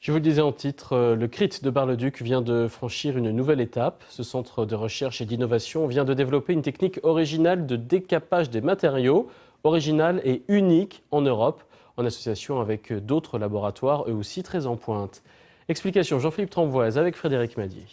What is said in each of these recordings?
Je vous le disais en titre, le CRIT de Bar-le-Duc vient de franchir une nouvelle étape. Ce centre de recherche et d'innovation vient de développer une technique originale de décapage des matériaux, originale et unique en Europe, en association avec d'autres laboratoires, eux aussi très en pointe. Explication Jean-Philippe Tremvoise avec Frédéric Madier.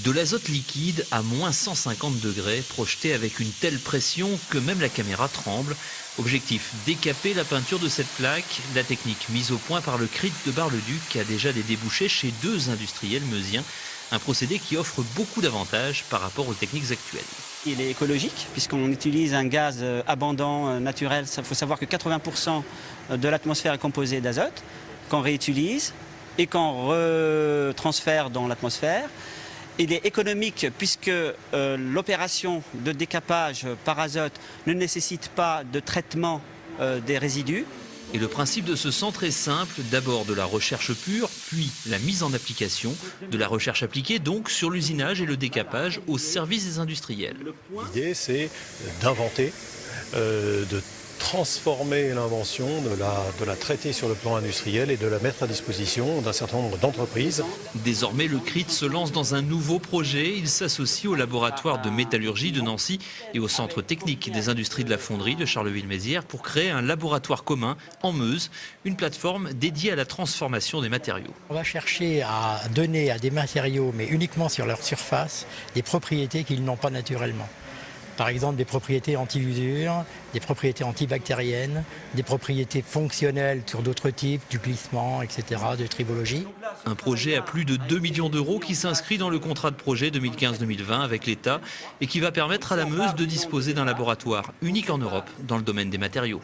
De l'azote liquide à moins 150 degrés, projeté avec une telle pression que même la caméra tremble. Objectif, décaper la peinture de cette plaque. La technique mise au point par le CRIT de Bar-le-Duc a déjà des débouchés chez deux industriels meusiens. Un procédé qui offre beaucoup d'avantages par rapport aux techniques actuelles. Il est écologique puisqu'on utilise un gaz abondant, naturel. Il faut savoir que 80% de l'atmosphère est composée d'azote qu'on réutilise et qu'on retransfère dans l'atmosphère. Il est économique puisque l'opération de décapage par azote ne nécessite pas de traitement des résidus. Et le principe de ce centre est simple, d'abord de la recherche pure, puis la mise en application, de la recherche appliquée donc sur l'usinage et le décapage au service des industriels. L'idée c'est d'inventer, de transformer l'invention, de la traiter sur le plan industriel et de la mettre à disposition d'un certain nombre d'entreprises. Désormais, le CRIT se lance dans un nouveau projet. Il s'associe au laboratoire de métallurgie de Nancy et au centre technique des industries de la fonderie de Charleville-Mézières pour créer un laboratoire commun en Meuse, une plateforme dédiée à la transformation des matériaux. On va chercher à donner à des matériaux, mais uniquement sur leur surface, des propriétés qu'ils n'ont pas naturellement. Par exemple, des propriétés anti-usure, des propriétés antibactériennes, des propriétés fonctionnelles sur d'autres types, du glissement, etc., de tribologie. Un projet à plus de 2 millions d'euros qui s'inscrit dans le contrat de projet 2015-2020 avec l'État et qui va permettre à la Meuse de disposer d'un laboratoire unique en Europe dans le domaine des matériaux.